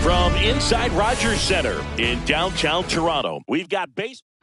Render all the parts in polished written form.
From inside Rogers Center in downtown Toronto, we've got baseball.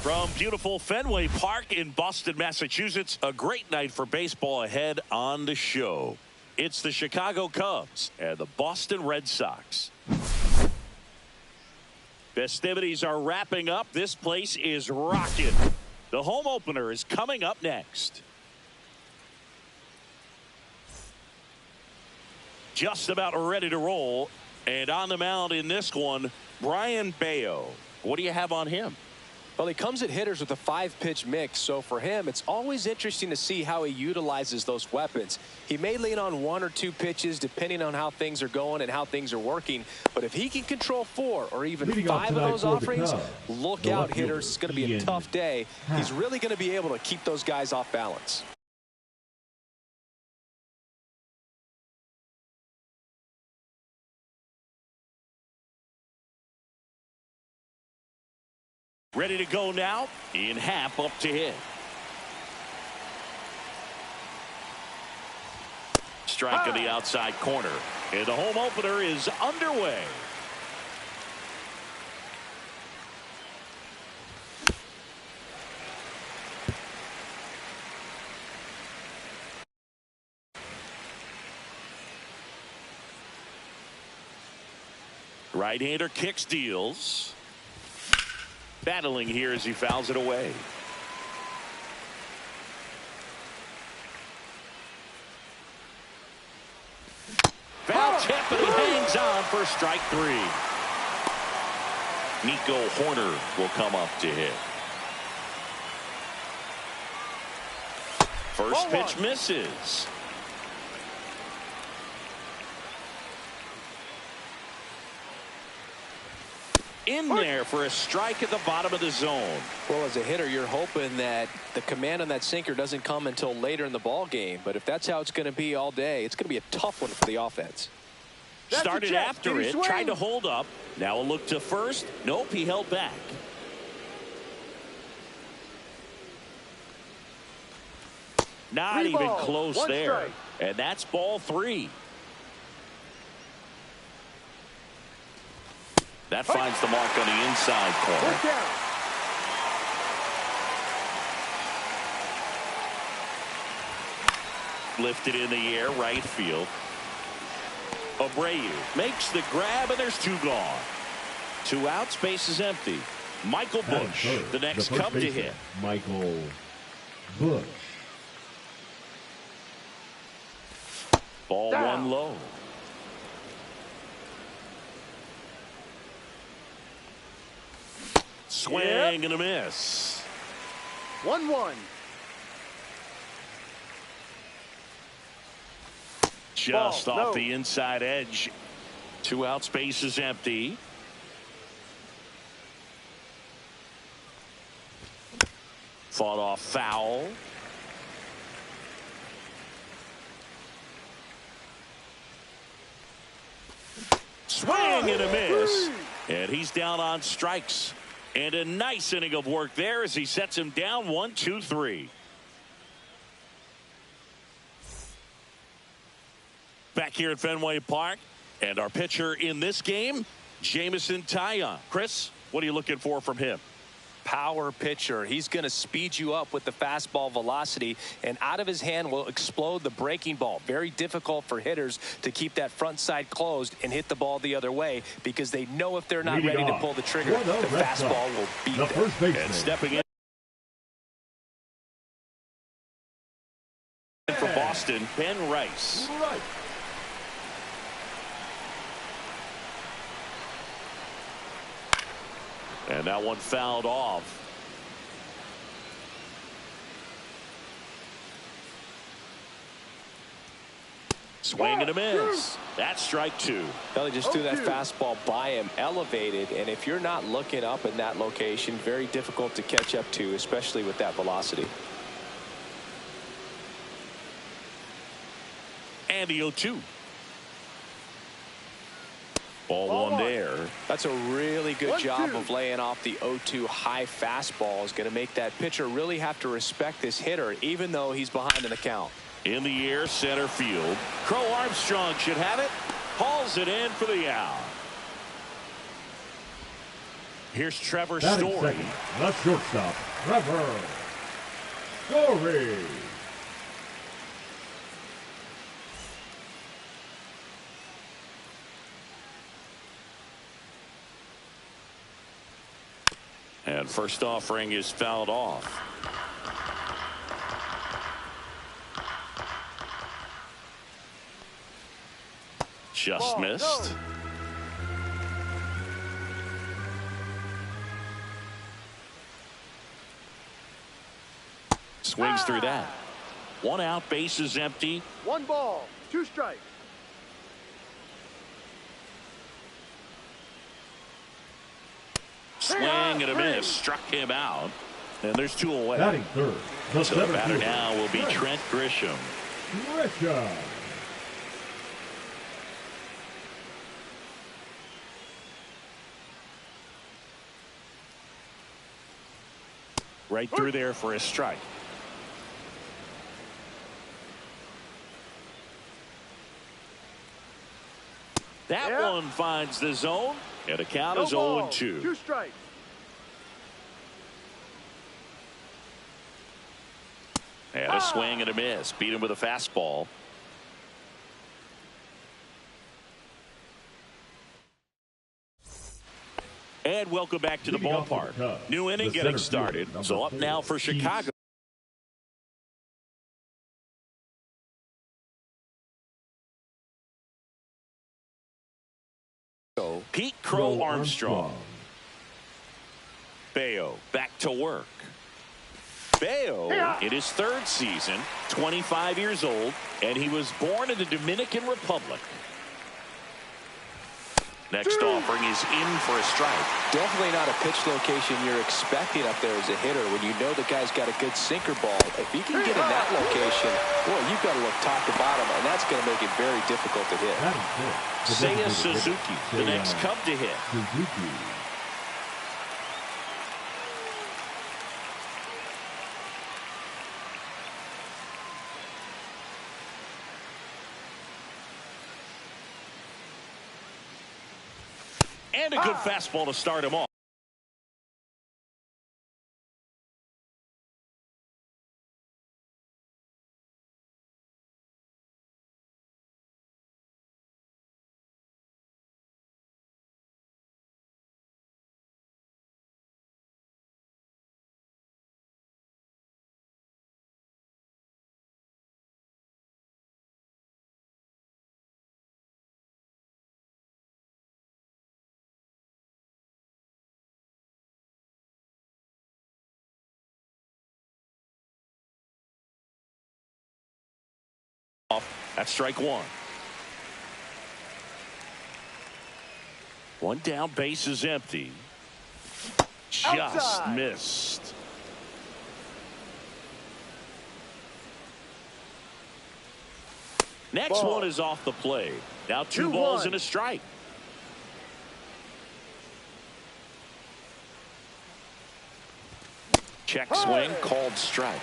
From beautiful Fenway Park in Boston, Massachusetts, a great night for baseball ahead on the show. It's the Chicago Cubs and the Boston Red Sox. Festivities are wrapping up. This place is rocking. The home opener is coming up next. Just about ready to roll. And on the mound in this one, Brian Bayo. What do you have on him? Well, he comes at hitters with a 5-pitch mix, so for him, it's always interesting to see how he utilizes those weapons. He may lean on 1 or 2 pitches depending on how things are going and how things are working, but if he can control 4 or even 5 of those offerings, look out, hitters. It's going to be a tough day. He's really going to be able to keep those guys off balance. Ready to go now. In half up to hit. Strike on the outside corner. And the home opener is underway. Right-hander kicks, deals. Battling here as he fouls it away. Foul tip, and he hangs on for strike 3. Nico Horner will come up to hit. First pitch misses. In there for a strike at the bottom of the zone. Well, as a hitter, you're hoping that the command on that sinker doesn't come until later in the ball game. But if that's how it's going to be all day, it's going to be a tough one for the offense. Started after it, tried to hold up. Now a look to first. Nope, he held back. Not even close there. And that's ball 3. That finds the mark on the inside corner. Lifted in the air, right field. Abreu makes the grab, and there's 2 gone. 2 outs, base is empty. Michael Bush, the next Cub to hit. Michael Bush. Ball down. 1 low. Swing and a miss. 1-1. Just off the inside edge. 2 outs, base is empty. Fought off foul. Swing and a miss. And he's down on strikes. And a nice inning of work there as he sets him down 1-2-3. Back here at Fenway Park, and our pitcher in this game, Jameson Taillon. Chris, what are you looking for from him? Power pitcher. He's going to speed you up with the fastball velocity, and out of his hand will explode the breaking ball. Very difficult for hitters to keep that front side closed and hit the ball the other way, because they know if they're not ready to pull the trigger, the fastball will beat them. And stepping in for Boston, Ben Rice. And that one fouled off. Swing and a miss. That's strike 2. Well, he just threw that fastball by him, elevated, and if you're not looking up in that location, very difficult to catch up to, especially with that velocity. And the 0-2. Ball 1 there. That's a really good job of laying off the 0-2 high fastball. Is going to make that pitcher really have to respect this hitter, even though he's behind in the count. In the air, center field. Crow Armstrong should have it. Hauls it in for the out. Here's Trevor Batting Story. second, the shortstop, Trevor Story. And first offering is fouled off. Just missed. Swings through that. 1 out, base is empty. 1 ball, 2 strikes. Swing and a miss. Struck him out. And there's 2 away. Batting third, the So the center batter fielder, now will be Trent Grisham. Grisham. Right through there for a strike. That one finds the zone. And the count is 0-2. 2 strikes. And a swing and a miss. Beat him with a fastball. And welcome back to the ballpark. New inning getting started. So up now for Chicago. Pete Crow Armstrong. Bayo back to work. Bayo in his 3rd season, 25 years old, and he was born in the Dominican Republic. Next offering is in for a strike. Definitely not a pitch location you're expecting up there as a hitter when you know the guy's got a good sinker ball. If he can get in that location, boy, you've got to look top to bottom, and that's going to make it very difficult to hit. Seiya Suzuki, the next Cub to hit. Suzuki. And a good fastball to start him off. That's strike 1. 1 down, base is empty. Just Outside. missed. Next one is off the plate. Now 2 balls and a strike. Check swing, called strike.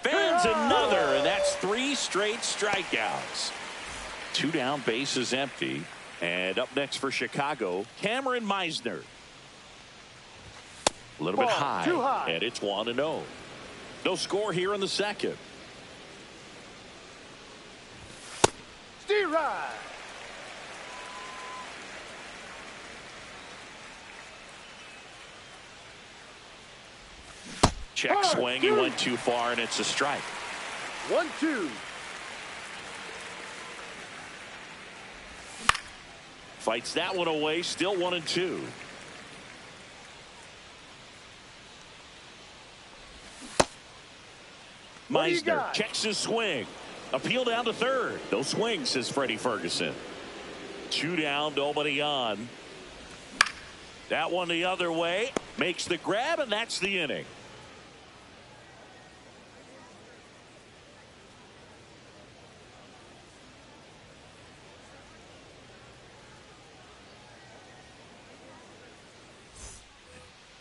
Fans another, and that's 3 straight strikeouts. 2 down, base is empty. And up next for Chicago, Cameron Meisner. A little bit high, too high, and it's 1-0. No score here in the 2nd. Steve Rye. Check swing, he went too far, and it's a strike. 1-2. Fights that one away, still 1-2. Meisner checks his swing. Appeal down to 3rd. No swing, says Freddie Ferguson. 2 down, nobody on. That one the other way. Makes the grab, and that's the inning.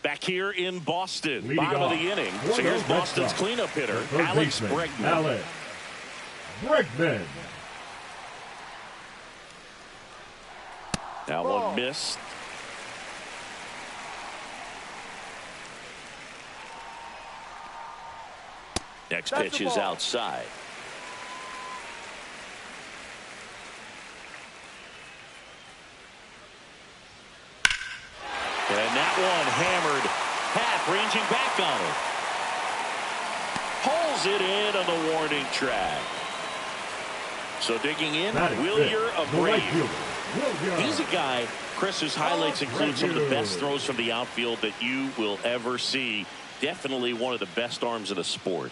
Back here in Boston, bottom of the inning. So here's Boston's cleanup hitter, Alex Bregman. Alex Bregman. That Ball. one missed. Next That's pitch the is ball. outside. And that one hammered. Half ranging back on it. Pulls it in on the warning track. So digging in, Wilyer Abreu. He's a guy, Chris's highlights include some of the best throws from the outfield that you will ever see. Definitely one of the best arms of the sport.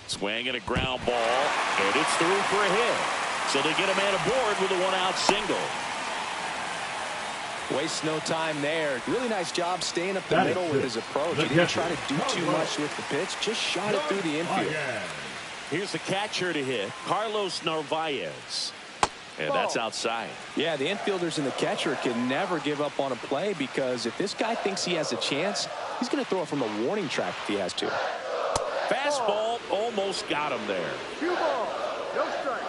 Swing and a ground ball, and it's through for a hit. So they get a man aboard with a one-out single. Waste no time there. Really nice job staying up the middle with his approach. He didn't try to do too much with the pitch, just shot it through the infield. Here's the catcher to hit, Carlos Narvaez. And that's outside. Yeah, the infielders and the catcher can never give up on a play, because if this guy thinks he has a chance, he's going to throw it from the warning track if he has to. Fastball almost got him there. 2 balls, no strike.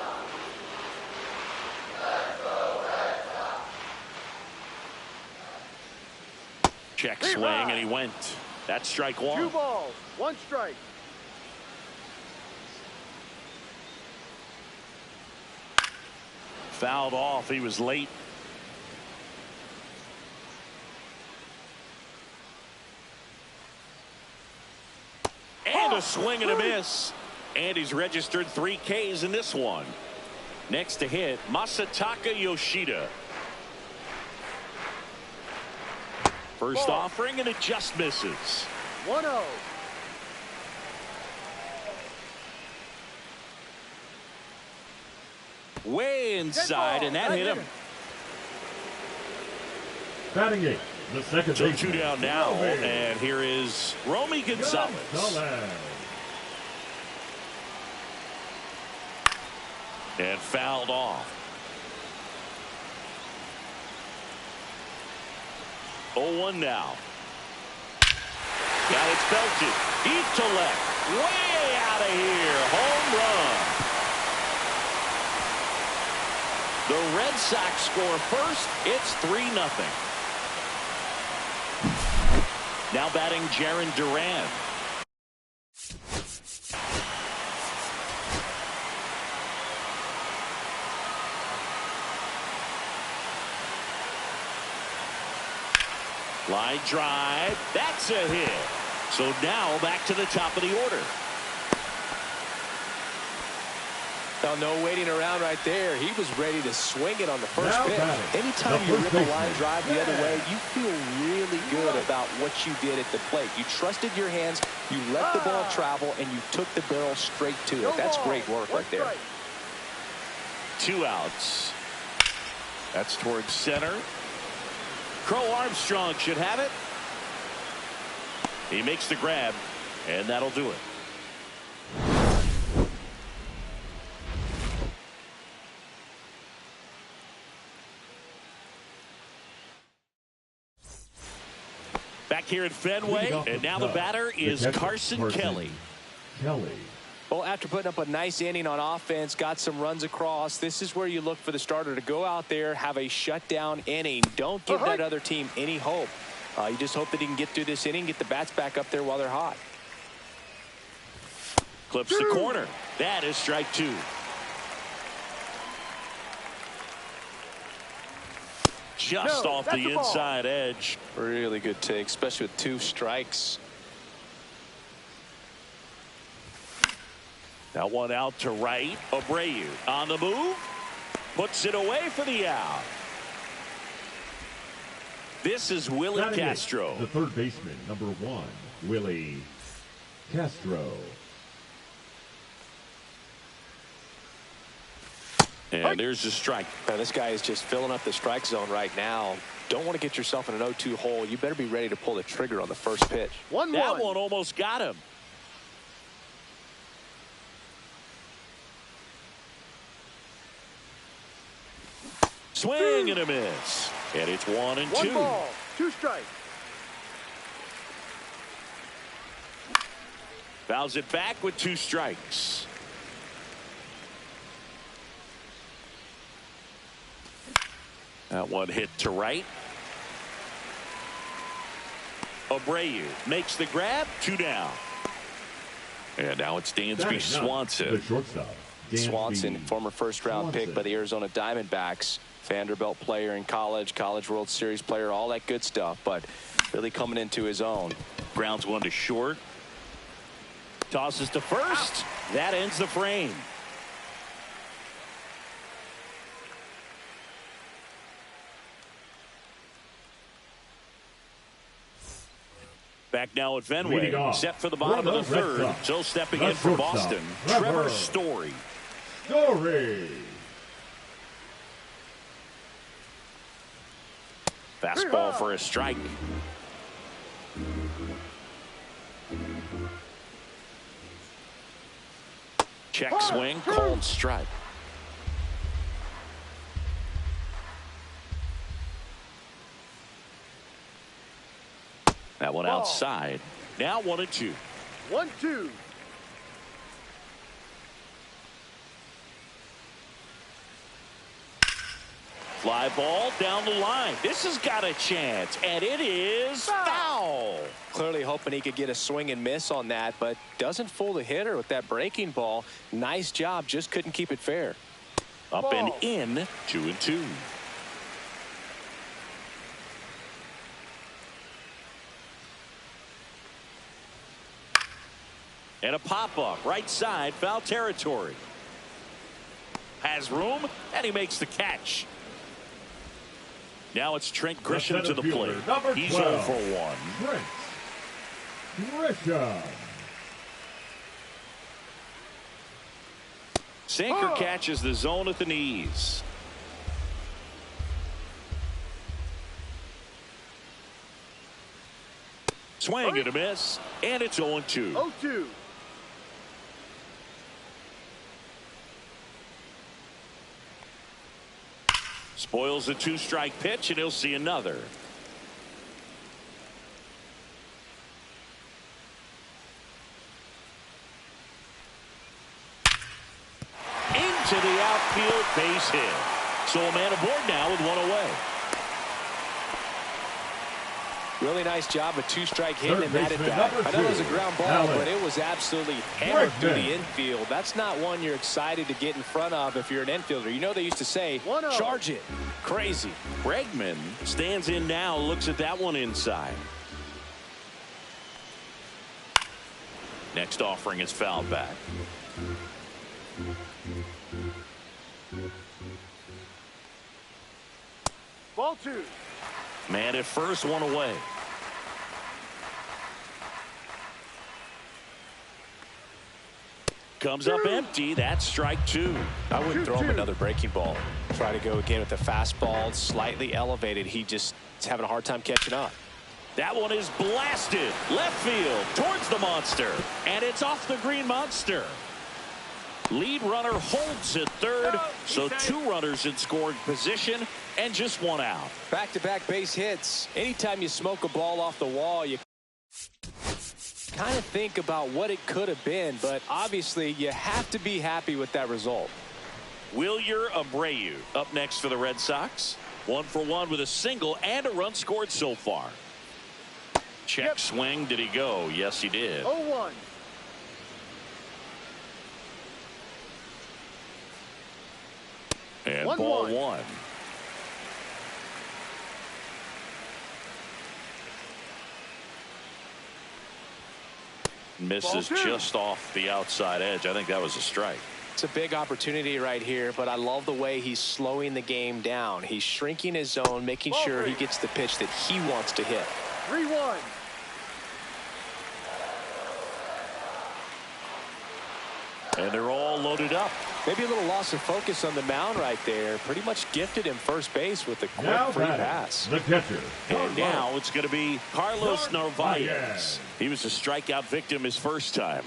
Check swing, and he went. That's strike 1. 2 balls, 1 strike. Fouled off. He was late. And a swing and a miss. And he's registered 3 Ks in this one. Next to hit, Masataka Yoshida. First offering, and it just misses. 1-0. Way inside, and that hit him. Batting 8, the second So baseman. 2 down now, and here is Romy Gonzalez. And fouled off. 0-1 now. Got it belted. Deep to left. Way out of here. Home run. The Red Sox score first. It's 3-0. Now batting Jarren Duran. Line drive. That's a hit. So now back to the top of the order. Now, no waiting around right there. He was ready to swing it on the first Now pitch. batting, Anytime the you first rip a baseman. line drive the other way, you feel really good about what you did at the plate. You trusted your hands, you let the ball travel, and you took the barrel straight to it. That's great work right there. 2 outs. That's towards center. Crow Armstrong should have it. He makes the grab, and that'll do it. Back here at Fenway, and now the batter is Carson Kelly. Well, after putting up a nice inning on offense, got some runs across, this is where you look for the starter to go out there, have a shutdown inning. Don't give that other team any hope. You just hope that he can get through this inning, get the bats back up there while they're hot. Clips the corner. That is strike 2. Just off the inside edge. Really good take, especially with 2 strikes. Now one out to right. Abreu on the move. Puts it away for the out. This is Willie Castro. The third baseman, number 1, Willie Castro. And there's the strike. Now, this guy is just filling up the strike zone right now. Don't want to get yourself in an 0-2 hole. You better be ready to pull the trigger on the first pitch. That one almost got him. Swing and a miss. And it's 1-2. 1 ball, 2 strikes. Fouls it back with 2 strikes. That one hit to right. Abreu makes the grab. 2 down. And now it's Dansby Swanson. The shortstop. Swanson, former first-round pick by the Arizona Diamondbacks. Vanderbilt player in college, College World Series player, all that good stuff, but really coming into his own. Grounds one to short. Tosses to first. That ends the frame. Back now at Fenway. Set for the bottom of the third. So stepping in for Boston, Trevor Story. Fastball for a strike. Check swing, cold strike. That one outside. Now 1-2. 1-2. Fly ball down the line. This has got a chance, and it is foul. Clearly hoping he could get a swing and miss on that, but doesn't fool the hitter with that breaking ball. Nice job, just couldn't keep it fair. Up and in, 2-2. And a pop-up, right side, foul territory. Has room, and he makes the catch. Now it's Trent Grisham to the plate. He's 0 for 1. Trent Grisham. Sinker catches the zone at the knees. Swing and a miss, and it's 0-2. 0-2. Spoils a 2-strike pitch, and he'll see another. Into the outfield, base hit. So a man aboard now with 1 away. Really nice job, a 2-strike hit and that at bat. I know it was a ground ball, but it was absolutely hammered through the infield. That's not one you're excited to get in front of if you're an infielder. You know they used to say, charge it. Crazy. Bregman stands in now, looks at that one inside. Next offering is fouled back. Ball 2. Man at first, 1 away. Comes up empty. That's strike 2. I wouldn't throw him another breaking ball. Try to go again with the fastball, slightly elevated. He just is having a hard time catching up. That one is blasted left field towards the monster, and it's off the green monster. Lead runner holds at third, so 2 runners in scoring position and just 1 out. Back-to-back base hits. Anytime you smoke a ball off the wall, you kind of think about what it could have been, but obviously you have to be happy with that result. Wilyer Abreu up next for the Red Sox. 1 for 1 with a single and a run scored so far. Check swing. Did he go? Yes, he did. 0-1. And ball 1. Misses just off the outside edge. I think that was a strike. It's a big opportunity right here, but I love the way he's slowing the game down. He's shrinking his zone, making sure he gets the pitch that he wants to hit. 3-1. And they're all loaded up. Maybe a little loss of focus on the mound right there. Pretty much gifted him first base with a quick free pass. The catcher. And now it's going to be Carlos Narvaez. He was a strikeout victim his first time.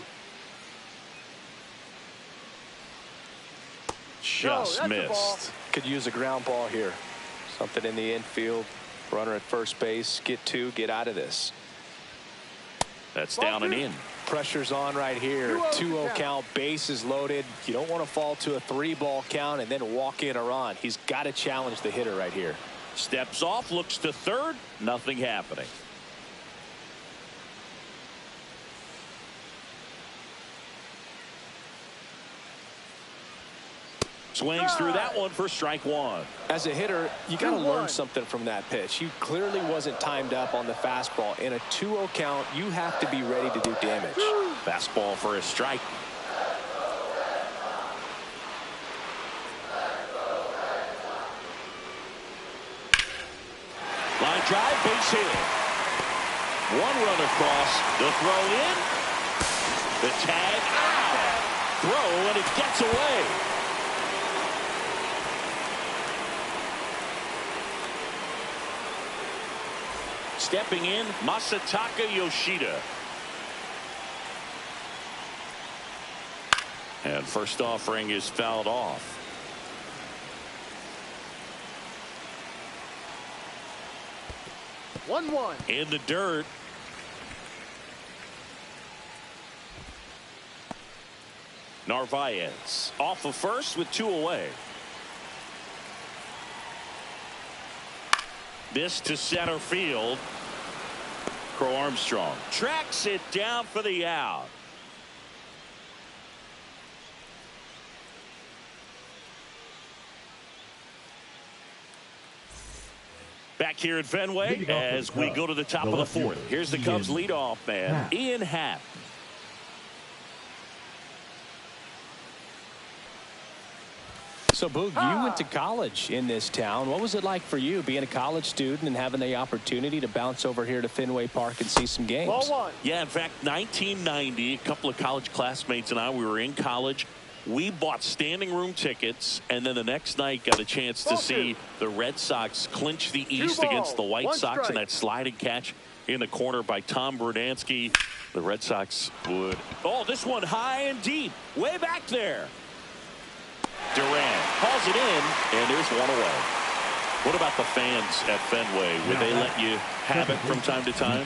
Just missed. Could use a ground ball here. Something in the infield. Runner at first base. Get 2. Get out of this. That's down and in. Pressure's on right here. 2-0 count. Bases loaded. You don't want to fall to a 3-ball count and then walk in a run. He's got to challenge the hitter right here. Steps off, looks to third, nothing happening. Swings through that one for strike one. As a hitter, you got to learn something from that pitch. He clearly wasn't timed up on the fastball. In a 2-0 count, you have to be ready to do damage. Fastball for a strike. Line drive, base hit. One run across. The throw in. The tag out. Throw, and it gets away. Stepping in, Masataka Yoshida. And first offering is fouled off. One. In the dirt. Narvaez off of first with 2 away. This to center field. Crow Armstrong tracks it down for the out. Back here at Fenway as we go to the top of the fourth. Here's the Cubs leadoff man, Ian Happ. So, Boog, you went to college in this town. What was it like for you being a college student and having the opportunity to bounce over here to Fenway Park and see some games? Ball one. Yeah, in fact, 1990, a couple of college classmates and I, we were in college. We bought standing room tickets, and then the next night got a chance to see the Red Sox clinch the East against the White Sox in that sliding catch in the corner by Tom Brunansky. The Red Sox would. Oh, this one high and deep, way back there. Durant hauls it in, and there's one away. What about the fans at Fenway? Would they let you have it from time to time?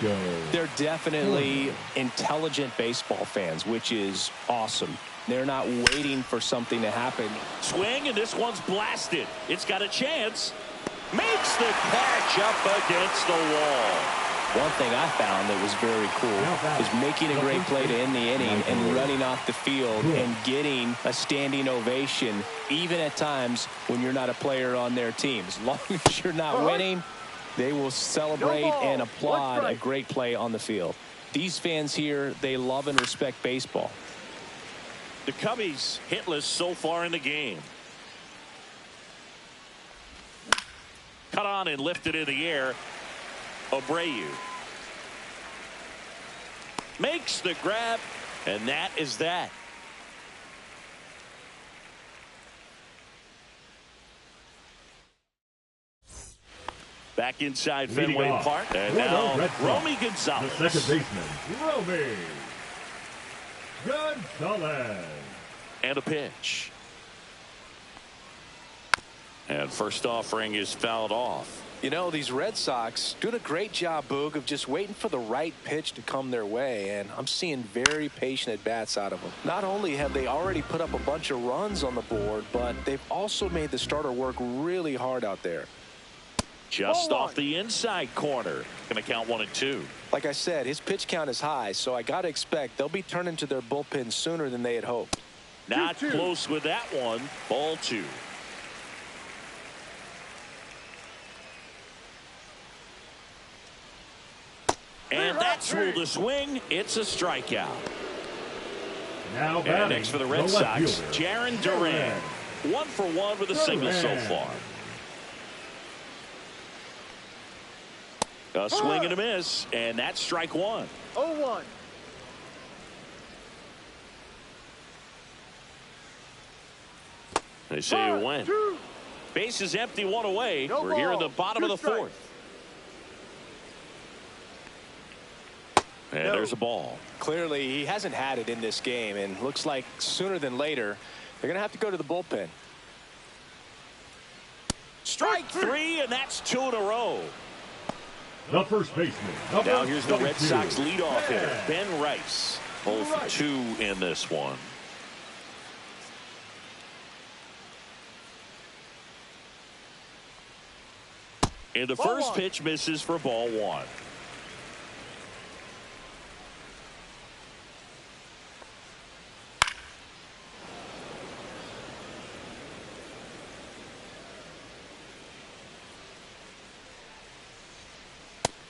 They're definitely intelligent baseball fans, which is awesome. They're not waiting for something to happen. Swing, and this one's blasted. It's got a chance. Makes the catch up against the wall. One thing I found that was very cool is making a great play to end the inning and running off the field and getting a standing ovation, even at times when you're not a player on their team. As long as you're not winning, they will celebrate and applaud a great play on the field. These fans here, they love and respect baseball. The Cubbies hitless so far in the game. Cut on and lifted in the air. Abreu makes the grab, and that is that. Back inside Fenway Park, and now Romy Gonzalez. The second baseman, Romy Gonzalez. And a pitch. And first offering is fouled off. You know, these Red Sox doing a great job, Boog, of just waiting for the right pitch to come their way, and I'm seeing very patient at-bats out of them. Not only have they already put up a bunch of runs on the board, but they've also made the starter work really hard out there. Just off the inside corner. Going to count 1 and 2. Like I said, his pitch count is high, so I got to expect they'll be turning to their bullpen sooner than they had hoped. Not close with that one. Ball 2. And that's ruled a swing. It's a strikeout. Now and next for the Red Sox, Jarren Duran. 1 for 1 with a single so far. A swing and a miss, and that's strike 1. 0-1. They say it went. Base is empty, 1 away. We're here in the bottom of the 4th. And there's a ball. Clearly, he hasn't had it in this game, and looks like sooner than later, they're going to have to go to the bullpen. Strike 3, and that's 2 in a row. The first baseman. Now here's the Red Sox leadoff hitter, Ben Rice. 0 for 2 in this one. And the Ball first one. pitch misses for ball one.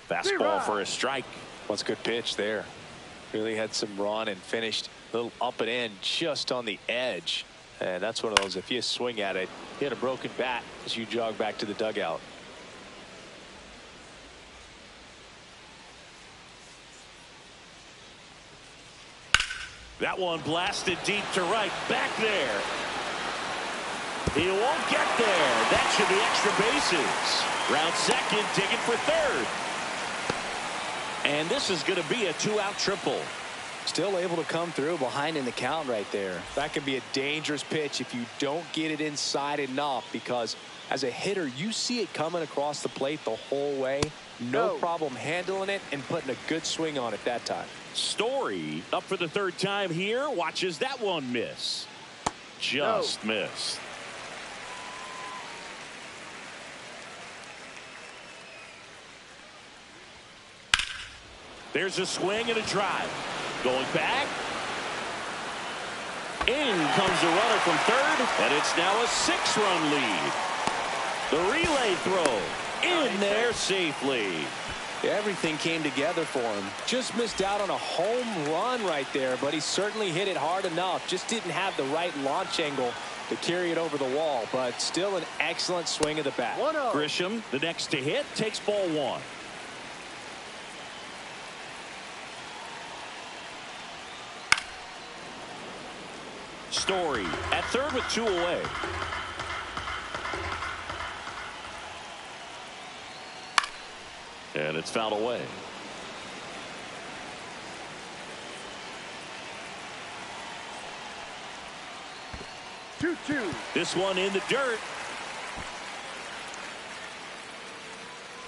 Fastball for a strike. What's a good pitch there. Really had some run and finished a little up and in just on the edge. And that's one of those, if you swing at it, you had a broken bat as you jog back to the dugout. That one blasted deep to right. Back there. He won't get there. That should be extra bases. Round second, digging for third. And this is going to be a 2-out triple. Still able to come through behind in the count right there. That can be a dangerous pitch if you don't get it inside enough, because as a hitter, you see it coming across the plate the whole way. No problem handling it and putting a good swing on it that time. Story up for the third time here. Watches that one miss. Just missed. There's a swing and a drive. Going back. In comes the runner from third, and it's now a 6-run lead. The relay throw in there safely. Everything came together for him. Just missed out on a home run right there, but he certainly hit it hard enough. Just didn't have the right launch angle to carry it over the wall, but still an excellent swing of the bat. Grisham, the next to hit, takes ball one. Story at third with 2 away. And it's fouled away. This one in the dirt.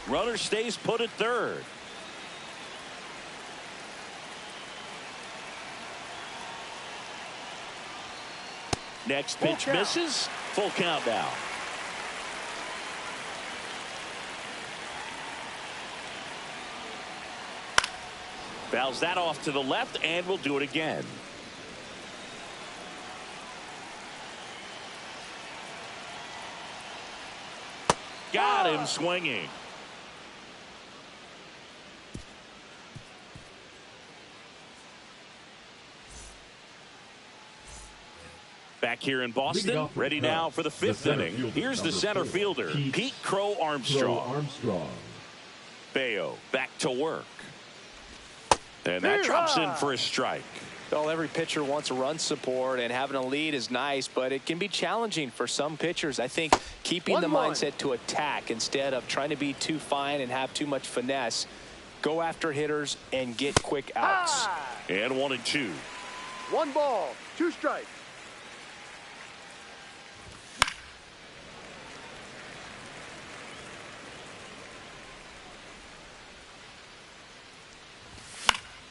Runner stays put at third. Next pitch misses. Full count now. Fouls that off to the left, and we'll do it again. Got him swinging. Back here in Boston, ready now for the fifth inning. Here's the center fielder, Pete Crow Armstrong. Bayo back to work. And that drops in for a strike. Well, every pitcher wants a run support, and having a lead is nice, but it can be challenging for some pitchers. I think keeping the mindset to attack instead of trying to be too fine and have too much finesse. Go after hitters and get quick outs. And 1-2. 1 ball, 2 strikes.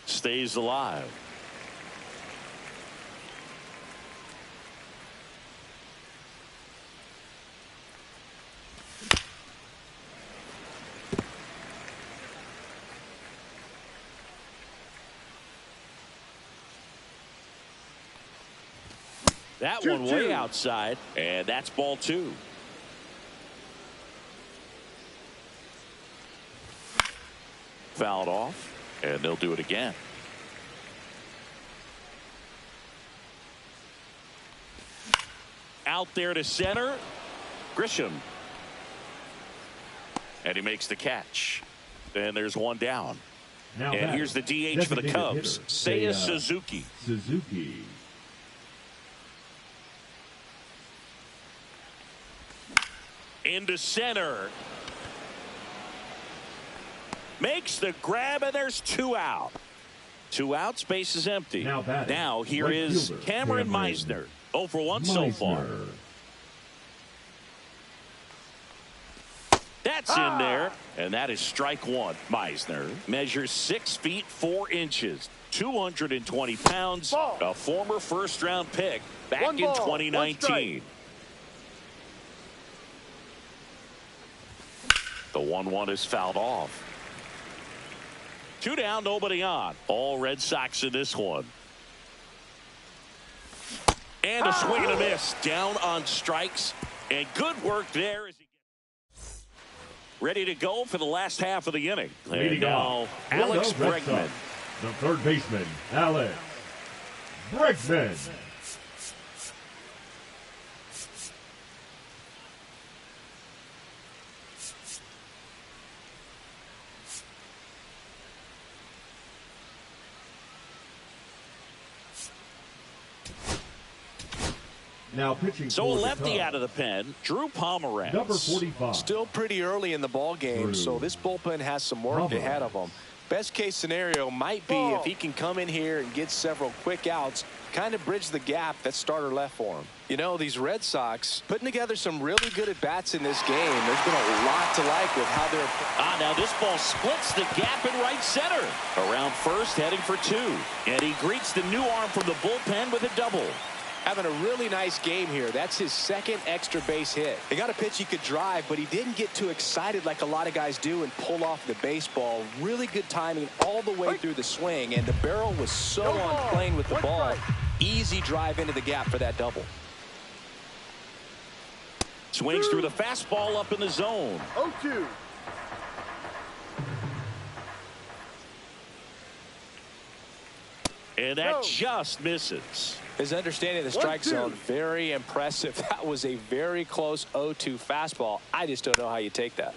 Stays alive. That one way outside, and that's ball 2. Fouled off, and they'll do it again. Out there to center. Grisham. And he makes the catch. And there's one down. Now and here's the DH for the Cubs, Seiya Suzuki. Into center. Makes the grab, and there's 2 out. 2 outs, base is empty. Now here is Cameron Meisner. 0 for 1 so far. That's in there, and that is strike 1. Meisner measures 6 feet 4 inches, 220 pounds, a former first-round pick back in 2019. The 1-1 is fouled off. 2 down, nobody on. All Red Sox in this one. And a swing and a miss. Down on strikes. And good work there. As he gets ready to go for the last half of the inning. And now Alex Bregman. The third baseman, Alex Bregman. Now pitching. So a lefty out of the pen, Drew Pomeranz. Number 45. Still pretty early in the ball game, so this bullpen has some work ahead of them. Best case scenario might be if he can come in here and get several quick outs, kind of bridge the gap that starter left for him. You know, these Red Sox putting together some really good at-bats in this game. There's been a lot to like with how they're... Now this ball splits the gap in right center. Around first, heading for 2. And he greets the new arm from the bullpen with a double. Having a really nice game here. That's his second extra base hit. They got a pitch he could drive, but he didn't get too excited like a lot of guys do and pull off the baseball. Really good timing all the way through the swing, and the barrel was so on plane with the ball. Easy drive into the gap for that double. Swings through the fastball up in the zone. 0-2. And that just misses. His understanding of the strike zone, very impressive. That was a very close 0-2 fastball. I just don't know how you take that.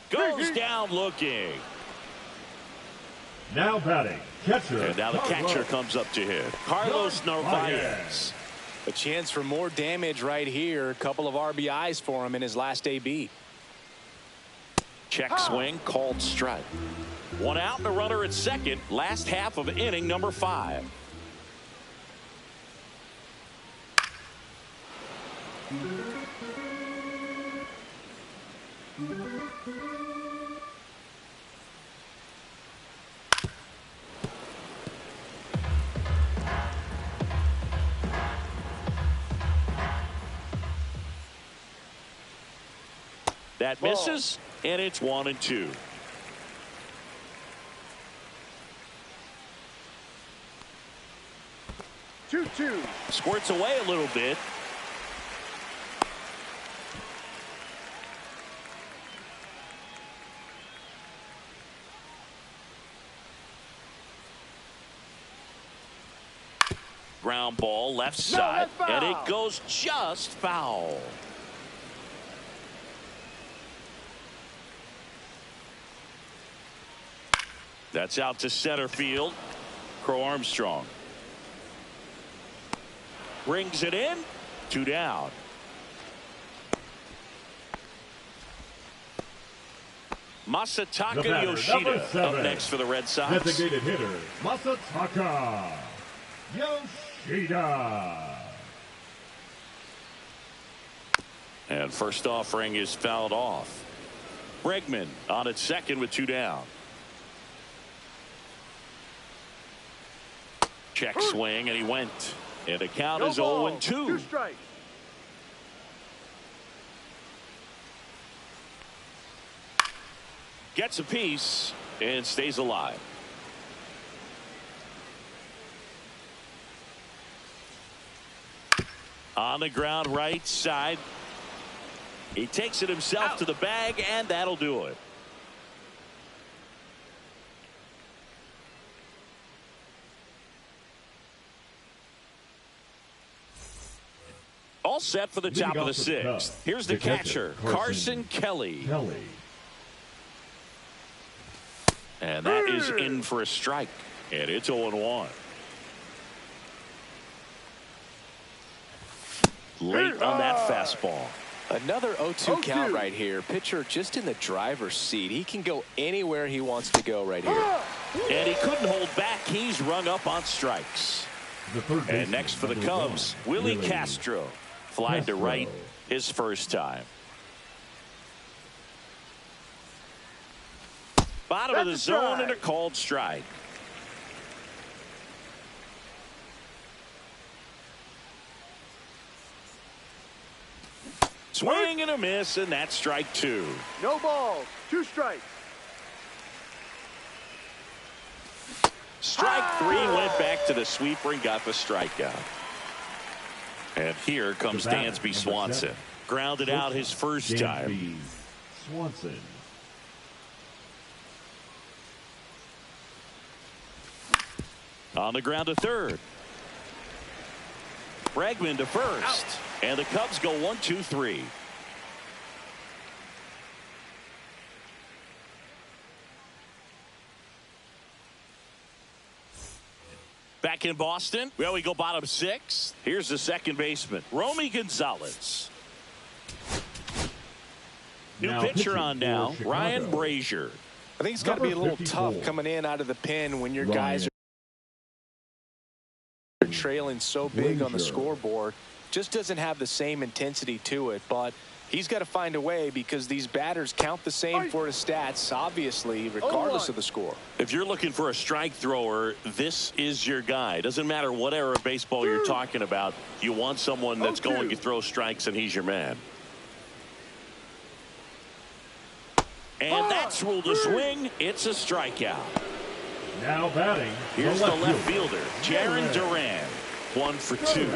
Goes down looking. Now batting, catcher. And now the catcher comes up to hit. Carlos Narvaez. A chance for more damage right here. A couple of RBIs for him in his last AB. Check swing, called strike. 1 out and a runner at second. Last half of inning number 5. That misses, and it's 1-2. Squirts away a little bit. Ground ball left side, and it goes just foul. That's out to center field. Crow Armstrong brings it in. 2 down. Masataka Yoshida up next for the Red Sox. Designated hitter, Masataka Yoshida. And first offering is fouled off. Bregman on at second with 2 down. Check swing, and he went. And the count is 0-2. 2 strikes. Gets a piece and stays alive. On the ground right side. He takes it himself to the bag, and that'll do it. All set for the top of the 6th. Here's the catcher, Carson Kelly. And that is in for a strike. And it's 0-1. Late on that fastball. Another 0-2 count right here. Pitcher just in the driver's seat. He can go anywhere he wants to go right here. And he couldn't hold back. He's rung up on strikes. And next for the Cubs, Willie Castro. Flied to right his first time. Bottom of the zone and a called strike. Swing and a miss, and that's strike 2. No balls. 2 strikes. Strike 3 went back to the sweeper and got the strikeout. And here comes Dansby Swanson. Grounded out his first time. Swanson. On the ground to third. Bregman to first. Out. And the Cubs go 1-2-3. Back in Boston. Well, we go bottom 6. Here's the second baseman, Romy Gonzalez. New pitcher on now, Ryan Brazier. I think it's got to be a little tough coming in out of the pen when your guys are trailing so big on the scoreboard. Just doesn't have the same intensity to it, but he's got to find a way because these batters count the same for his stats, obviously, regardless of the score. If you're looking for a strike thrower, this is your guy. Doesn't matter what era of baseball you're talking about. You want someone that's going to throw strikes, and he's your man. And that's ruled a swing. It's a strikeout. Now batting. Here's the left fielder, Jaron Duran. 1 for 2.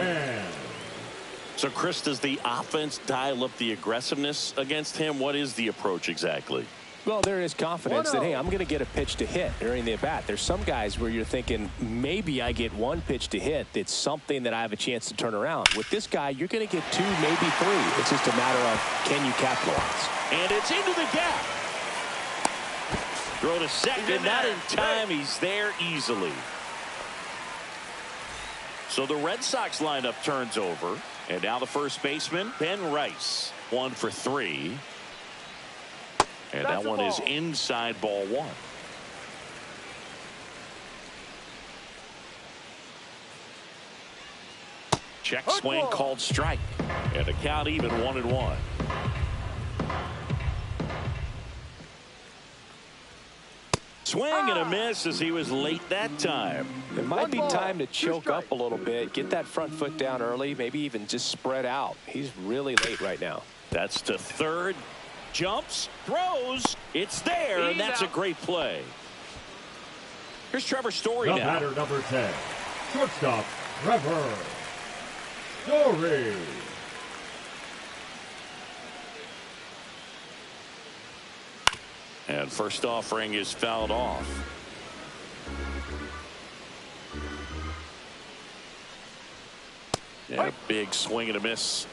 So, Chris, does the offense dial up the aggressiveness against him? What is the approach exactly? Well, there is confidence that, hey, I'm going to get a pitch to hit during the at-bat. There's some guys where you're thinking, maybe I get 1 pitch to hit. It's something that I have a chance to turn around. With this guy, you're going to get 2, maybe 3. It's just a matter of, can you capitalize? And it's into the gap. Throw to second, not in time. He's there easily. So the Red Sox lineup turns over. And now the first baseman, Ben Rice. 1 for 3. And that one is inside ball 1. Check swing called strike. And the count even 1-1. Swing and a miss as he was late that time. It might be time to choke up a little bit, get that front foot down early, maybe even just spread out. He's really late right now. That's to third. Jumps, throws, it's there, and that's a great play. Here's Trevor Story now. Batter number 10, shortstop, Trevor Story. And first offering is fouled off. And a big swing and a miss.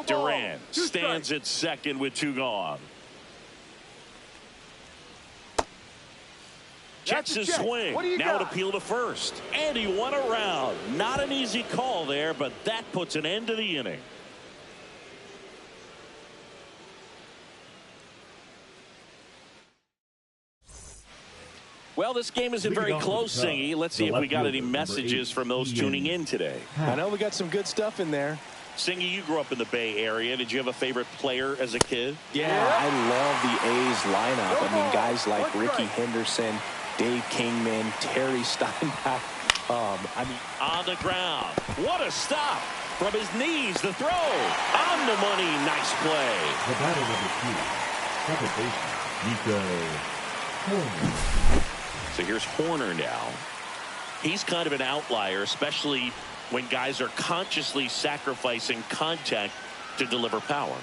Duran stands at second with 2 gone. Checks his swing. Now an appeal to first. And he won a round. Not an easy call there, but that puts an end to the inning. Well, this game isn't very close, Singy. Let's see if we got any messages from those tuning in today. I know we got some good stuff in there. Singy, you grew up in the Bay Area. Did you have a favorite player as a kid? Yeah, I love the A's lineup. I mean, guys like Ricky Henderson, Dave Kingman, Terry Steinbach. I mean, on the ground. What a stop. From his knees, the throw. On the money. Nice play. The batter number 2, second baseman, Nico Coldman. So here's Horner now. He's kind of an outlier, especially when guys are consciously sacrificing contact to deliver power.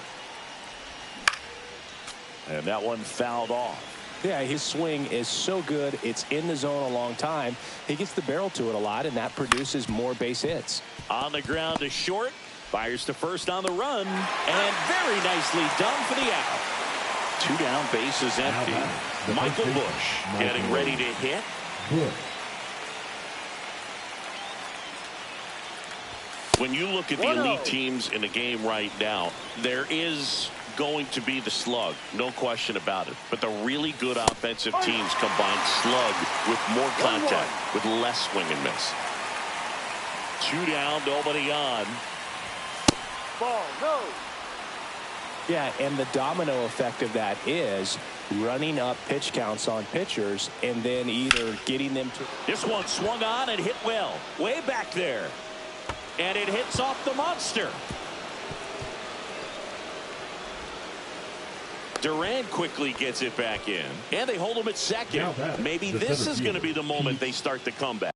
And that one fouled off. Yeah, his swing is so good. It's in the zone a long time. He gets the barrel to it a lot, and that produces more base hits. On the ground to short. Fires to first on the run. And very nicely done for the out. 2 down, bases empty. Michael Busch getting ready to hit. When you look at the elite teams in the game right now, there is going to be the slug, no question about it. But the really good offensive teams combine slug with more contact, with less swing and miss. 2 down, nobody on. Ball, no. Yeah, and the domino effect of that is running up pitch counts on pitchers and then either getting them to. This one swung on and hit well, way back there. And it hits off the monster. Duran quickly gets it back in, and they hold him at second. Maybe this is going to be the moment they start the comeback.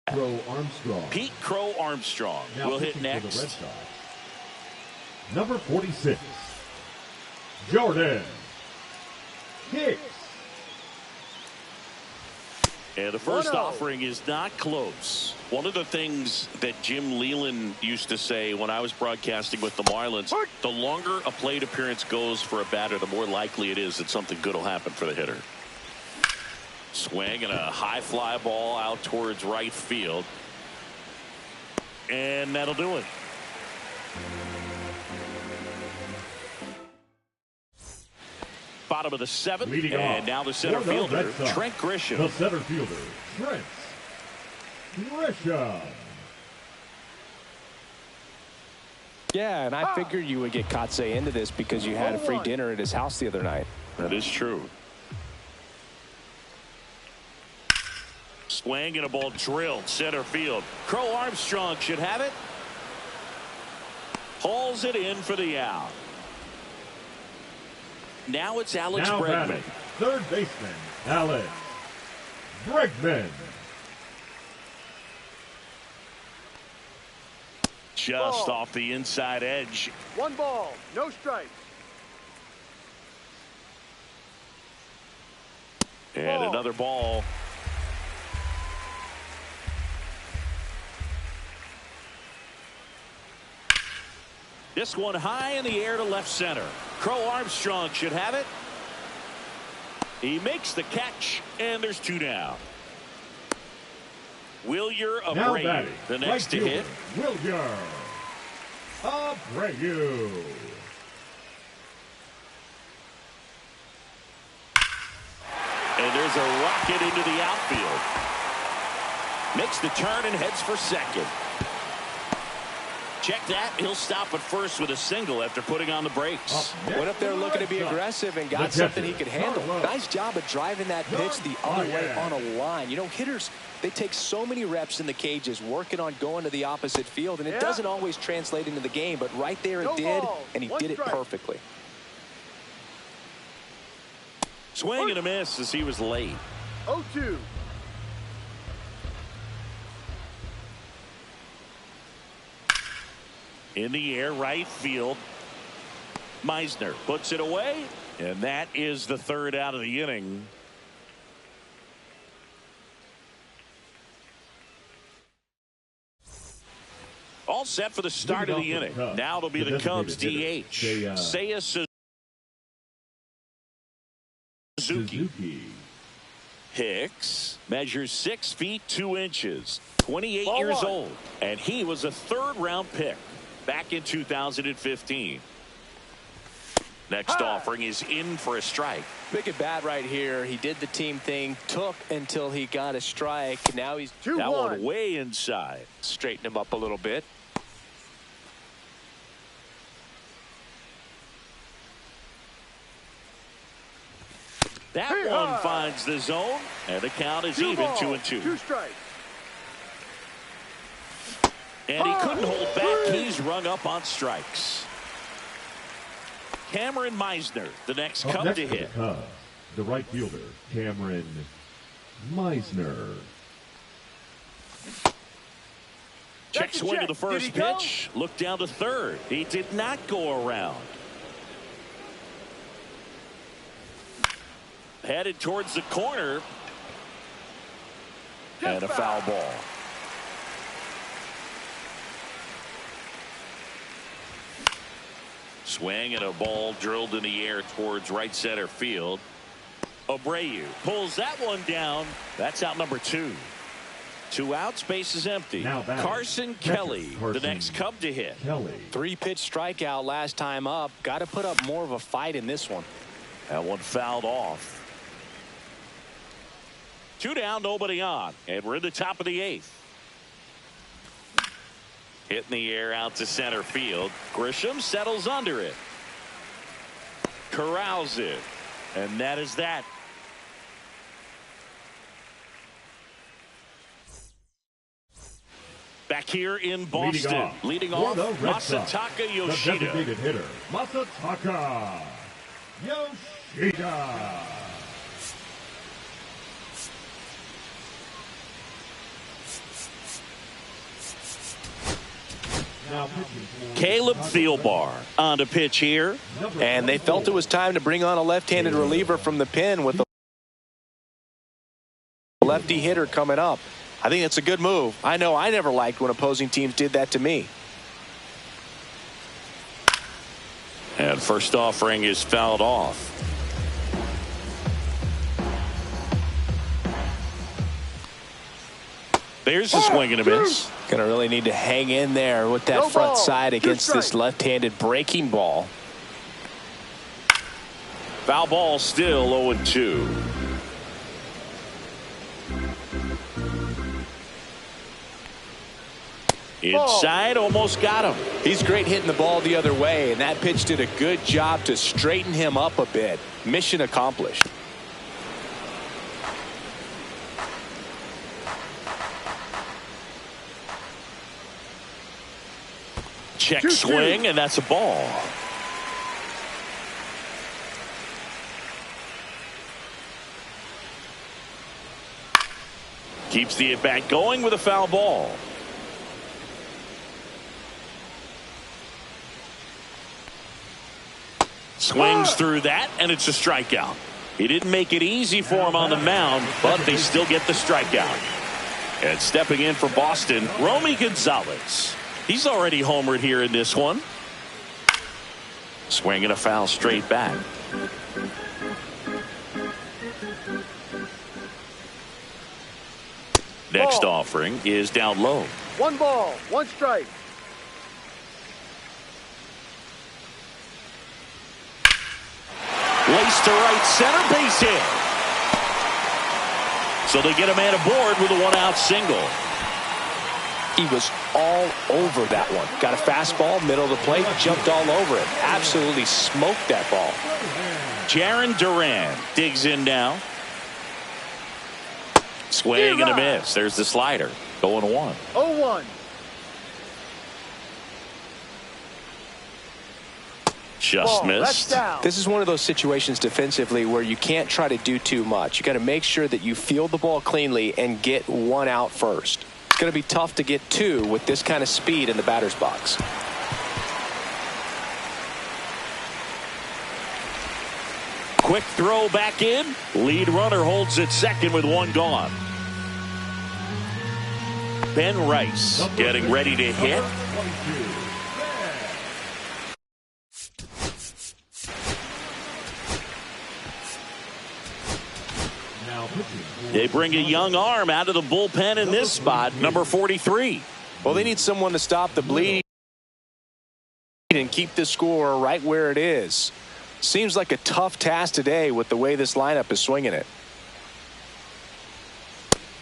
Crow Armstrong. Pete Crow Armstrong will hit next. Number 46, Jordan Hicks. And the first offering is not close. One of the things that Jim Leland used to say when I was broadcasting with the Marlins, the longer a plate appearance goes for a batter, the more likely it is that something good will happen for the hitter. Swing and a high fly ball out towards right field. And that'll do it. Bottom of the seventh. Leading and off, now the center fielder, Trent Grisham. The center fielder, Trent Grisham. Yeah, and I figured you would get Kotsay into this because you had a free dinner at his house the other night. That is true. Swing and a ball drilled center field. Crow Armstrong should have it. Hauls it in for the out. Now it's Alex Bregman. Third baseman, Alex Bregman. Just off the inside edge. 1 ball, no strikes. And another ball. This one high in the air to left center. Crow Armstrong should have it. He makes the catch, and there's 2 down. Wilyer Abreu, the next to hit. Wilyer Abreu. And there's a rocket into the outfield. Makes the turn and heads for second. Check that. He'll stop at first with a single after putting on the brakes. Went up there looking to be aggressive and got something he could handle. Nice job of driving that pitch the other way on a line. You know, hitters, they take so many reps in the cages working on going to the opposite field, and it doesn't always translate into the game, but right there it did, and he did it perfectly. Swing and a miss as he was late. 0-2. In the air, right field. Meisner puts it away, and that is the 3rd out of the inning. All set for the start of the inning. Now it'll be the Cubs DH. Seiya Suzuki. Hicks measures 6 feet 2 inches, 28 years old, and he was a 3rd-round pick back in 2015. Next offering is in for a strike. Big at bat right here. He did the team thing, took until he got a strike. Now he's 2-1. That one way inside. Straighten him up a little bit. That one finds the zone, and the count is even 2-2. 2 strikes. And he couldn't hold back. He's rung up on strikes. Cameron Meisner, the next Cub to hit. The right fielder, Cameron Meisner. Check swing to the first pitch. Look down to third. He did not go around. Headed towards the corner. And a foul ball. Swing and a ball drilled in the air towards right center field. Abreu pulls that one down. That's out number 2. 2 outs, base is empty. Carson Kelly, the next Cub to hit. 3-pitch strikeout last time up. Got to put up more of a fight in this one. That one fouled off. 2 down, nobody on, and we're in the top of the 8th. Hit in the air out to center field. Grisham settles under it. Corrals it. And that is that. Back here in Boston, leading for off the Red Sox, Masataka the Yoshida. designated hitter, Masataka Yoshida. Caleb Thielbar on to pitch here. And they felt it was time to bring on a left-handed reliever from the pen with the lefty hitter coming up. I think it's a good move. I know I never liked when opposing teams did that to me. And first offering is fouled off. There's a swing and a miss. Going to really need to hang in there with that front side against this left-handed breaking ball. Foul ball, still 0-2. Inside, almost got him. He's great hitting the ball the other way, and that pitch did a good job to straighten him up a bit. Mission accomplished. Check swing, and that's a ball. Keeps the at-bat going with a foul ball. Swings through that, and it's a strikeout. He didn't make it easy for him on the mound, but they still get the strikeout. And stepping in for Boston, Romy Gonzalez. He's already homered here in this one. Swinging a foul straight back. Next offering is down low. 1 ball, 1 strike. Laced to right center, base hit. So they get a man aboard with a 1-out single. He was all over that one. Got a fastball, middle of the plate, jumped all over it. Absolutely smoked that ball. Jarren Duran digs in now. Swing and a miss. There's the slider. Going 1. 0-1. Just missed. This is one of those situations defensively where you can't try to do too much. You got to make sure that you field the ball cleanly and get 1 out first. It's going to be tough to get 2 with this kind of speed in the batter's box. Quick throw back in. Lead runner holds at second with 1 gone. Ben Rice getting ready to hit. They bring a young arm out of the bullpen in this spot, number 43. Well, they need someone to stop the bleed and keep this score right where it is. Seems like a tough task today with the way this lineup is swinging it.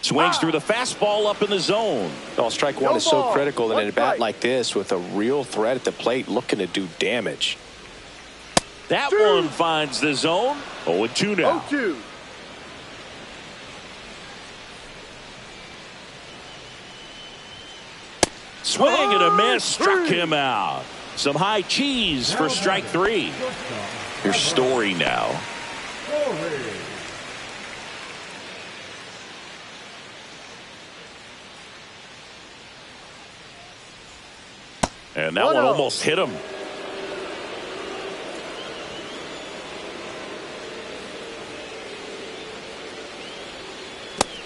Swings through the fastball up in the zone. Well, strike 1 is so critical in a bat like this with a real threat at the plate looking to do damage. That one finds the zone. 0-2 now. 0-2. Swing and a miss, struck him out. Some high cheese for strike 3. Here's Story now. And that one almost hit him.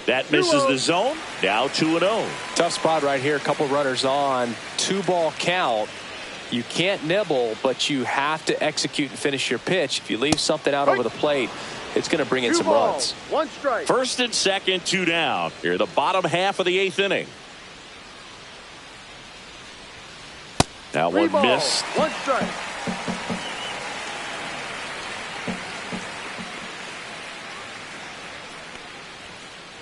That misses the zone. Now 2-0. Tough spot right here. A couple runners on. 2-ball count. You can't nibble, but you have to execute and finish your pitch. If you leave something out over the plate, it's going to bring in some runs. 1 strike. First and second, 2 down. Here, the bottom half of the 8th inning. Now 1 missed. 1 strike.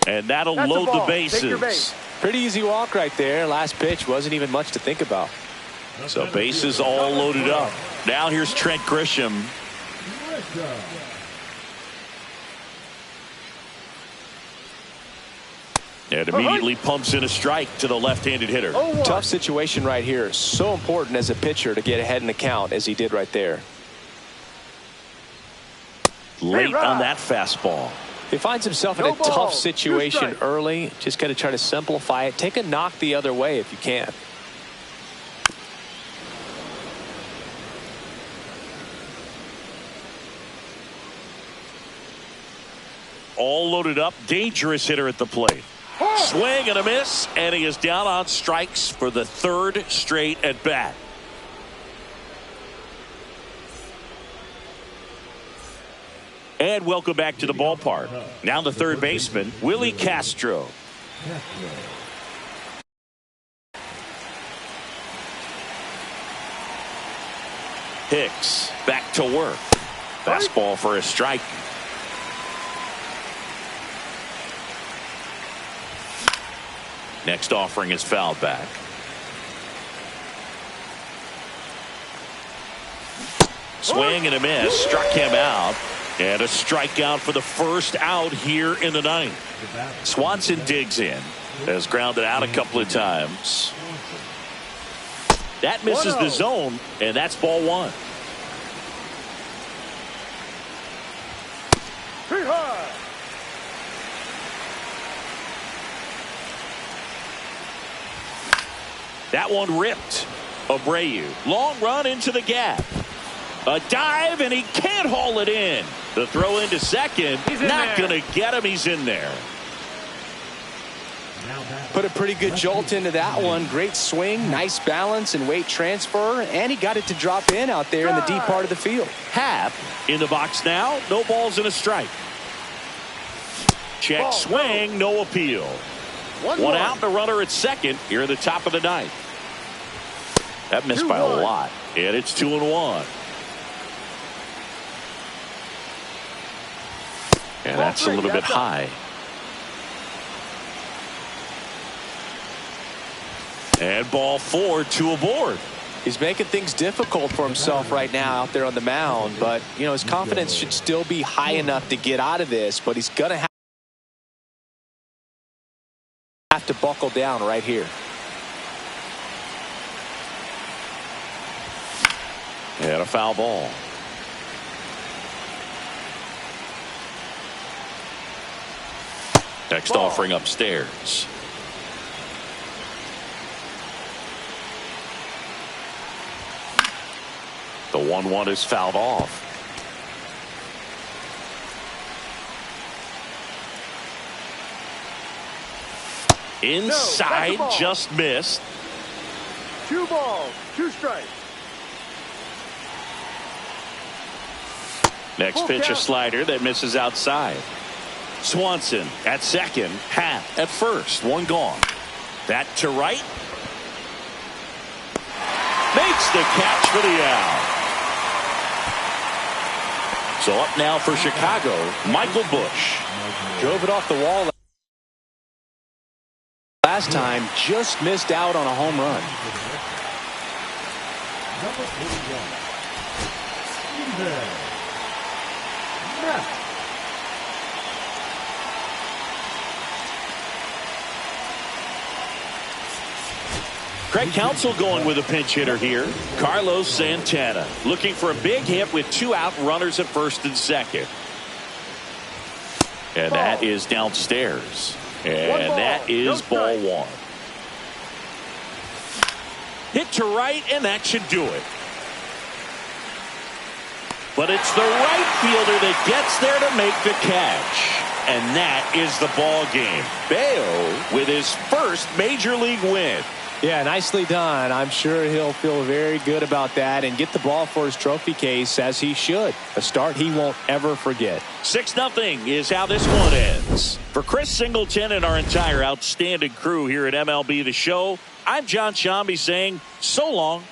And that'll load the bases. Pretty easy walk right there. Last pitch wasn't even much to think about. So bases all loaded up. Now here's Trent Grisham. And immediately pumps in a strike to the left-handed hitter. Tough situation right here. So important as a pitcher to get ahead in the count as he did right there. Late on that fastball. He finds himself in a tough situation early. Just got to try to simplify it. Take a knock the other way if you can. All loaded up. Dangerous hitter at the plate. Swing and a miss, and he is down on strikes for the third straight at bat. And welcome back to the ballpark. Now the third baseman, Willie Castro. Hicks back to work. Fastball for a strike. Next offering is fouled back. Swing and a miss. Struck him out. And a strikeout for the first out here in the ninth. Swanson digs in. Has grounded out a couple of times. That misses the zone, and that's ball one. That one ripped. Abreu. Long run into the gap. A dive, and he can't haul it in. The throw into second. Not going to get him. He's in there. Put a pretty good jolt into that one. Great swing, nice balance and weight transfer, and he got it to drop in out there in the deep part of the field. Happ in the box now. No balls and a strike. Check swing, no appeal. One out, the runner at second here in the top of the ninth. That missed by a lot, and it's 2-1. And that's a little bit high. And ball four, 2 aboard. He's making things difficult for himself right now out there on the mound, but you know his confidence should still be high enough to get out of this, but he's gonna have to buckle down right here. And a foul ball. Next offering upstairs. The 1-1 is fouled off. Inside, just missed. 2 balls, 2 strikes. Next pitch, a slider that misses outside. Swanson at second, Happ at first, 1 gone. That to right. Makes the catch for the out. So up now for Chicago, Michael Busch. Drove it off the wall last time, just missed out on a home run. Craig Counsell going with a pinch hitter here. Carlos Santana looking for a big hit with 2 out, runners at first and second. And that is downstairs. And that is ball 1. Hit to right, and that should do it. But it's the right fielder that gets there to make the catch. And that is the ball game. Bayo with his first major league win. Yeah, nicely done. I'm sure he'll feel very good about that and get the ball for his trophy case, as he should. A start he won't ever forget. 6-0 is how this one ends. For Chris Singleton and our entire outstanding crew here at MLB The Show, I'm John Shambi saying so long